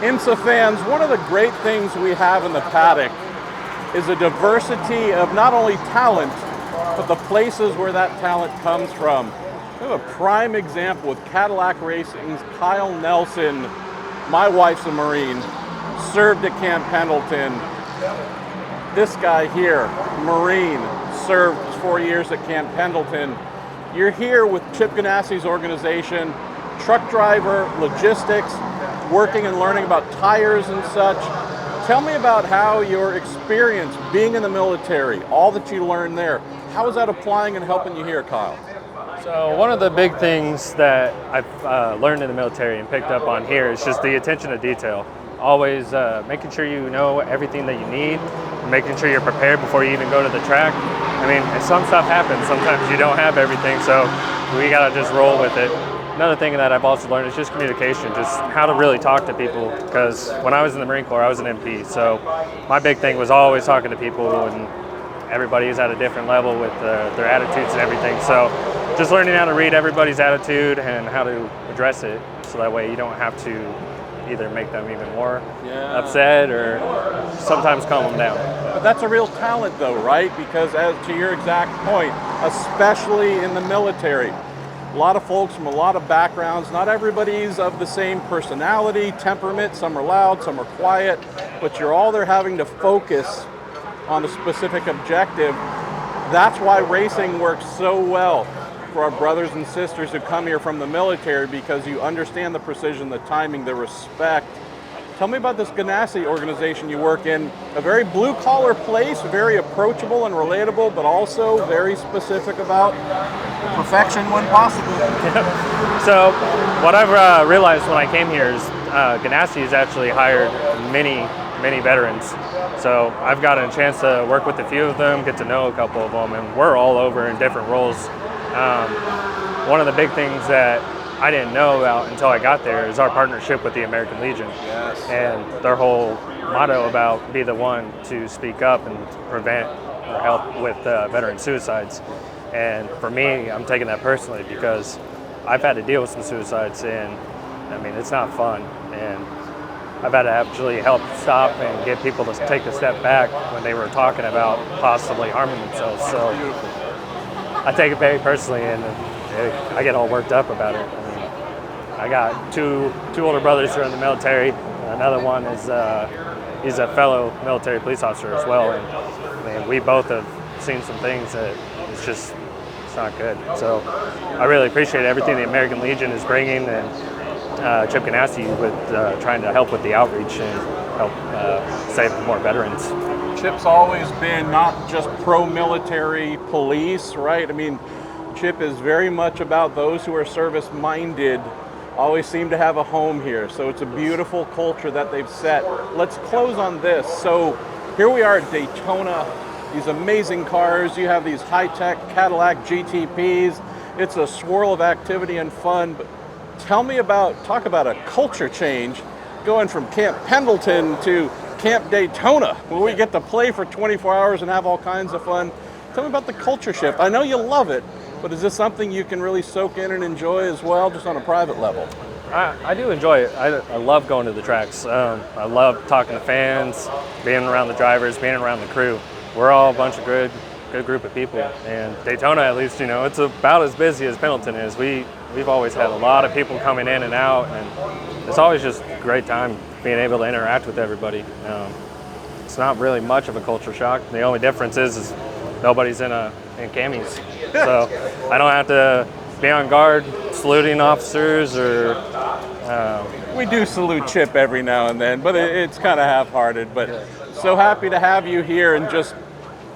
IMSA fans, one of the great things we have in the paddock is a diversity of not only talent, but the places where that talent comes from. We have a prime example with Cadillac Racing's Kyle Nelson. My wife's a Marine, served at Camp Pendleton. This guy here, Marine, served 4 years at Camp Pendleton. You're here with Chip Ganassi's organization, truck driver, logistics, working and learning about tires and such. Tell me about how your experience being in the military, all that you learned there, how is that applying and helping you here, Kyle? So one of the big things that I've learned in the military and picked up on here is just the attention to detail. Always making sure you know everything that you need, making sure you're prepared before you even go to the track. I mean, some stuff happens. Sometimes you don't have everything, so we gotta just roll with it. Another thing that I've also learned is just communication, just how to really talk to people, because when I was in the Marine Corps, I was an MP, so my big thing was always talking to people, and everybody is at a different level with their attitudes and everything. So just learning how to read everybody's attitude and how to address it, so that way you don't have to either make them even more upset or sometimes calm them down. But that's a real talent though, right? Because as to your exact point, especially in the military, a lot of folks from a lot of backgrounds, not everybody's of the same personality, temperament, some are loud, some are quiet, but you're all there having to focus on a specific objective. That's why racing works so well for our brothers and sisters who come here from the military, because you understand the precision, the timing, the respect. Tell me about this Ganassi organization you work in. A very blue-collar place, very approachable and relatable, but also very specific about perfection when possible. So what I've realized when I came here is Ganassi has actually hired many veterans. So I've gotten a chance to work with a few of them, get to know a couple of them, and we're all over in different roles. One of the big things that I didn't know about until I got there is our partnership with the American Legion. Yes. And their whole motto about be the one to speak up and prevent or help with veteran suicides. And for me, I'm taking that personally because I've had to deal with some suicides, and I mean, it's not fun. And I've had to actually help stop and get people to take a step back when they were talking about possibly harming themselves. So I take it very personally, and I get all worked up about it. I mean, I got two older brothers who are in the military. Another one is he's a fellow military police officer as well, and I mean, we both have seen some things that it's not good. So I really appreciate everything the American Legion is bringing, and Chip Ganassi with trying to help with the outreach and help save more veterans. Chip's always been not just pro-military police, right? I mean, Chip is very much about those who are service-minded, always seem to have a home here. So it's a beautiful culture that they've set. Let's close on this. So here we are at Daytona, these amazing cars. You have these high-tech Cadillac GTPs. It's a swirl of activity and fun. But talk about a culture change, going from Camp Pendleton to Camp Daytona, where we get to play for 24 hours and have all kinds of fun. Tell me about the culture shift. I know you love it, but is this something you can really soak in and enjoy as well, just on a private level? I do enjoy it. I love going to the tracks. I love talking to fans, being around the drivers, being around the crew. We're all a bunch of good group of people. And Daytona, at least, it's about as busy as Pendleton is. We've always had a lot of people coming in and out, and it's always just a great time being able to interact with everybody. It's not really much of a culture shock. The only difference is nobody's in camis. So I don't have to be on guard saluting officers or... We do salute Chip every now and then, but it's kind of half-hearted. But so happy to have you here, and just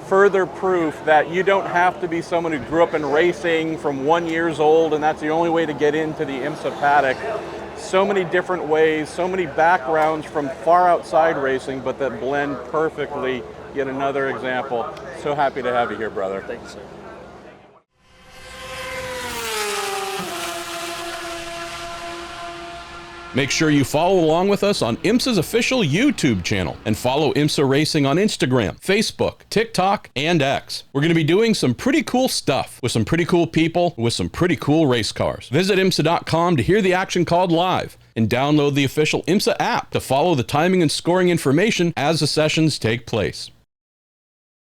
further proof that you don't have to be someone who grew up in racing from 1 year old and that's the only way to get into the IMSA paddock. So many different ways, so many backgrounds from far outside racing, but that blend perfectly. Yet another example. So happy to have you here, brother. Thank you, sir. Make sure you follow along with us on IMSA's official YouTube channel, and follow IMSA Racing on Instagram, Facebook, TikTok, and X. We're going to be doing some pretty cool stuff with some pretty cool people with some pretty cool race cars. Visit IMSA.com to hear the action called live. and download the official IMSA app to follow the timing and scoring information as the sessions take place.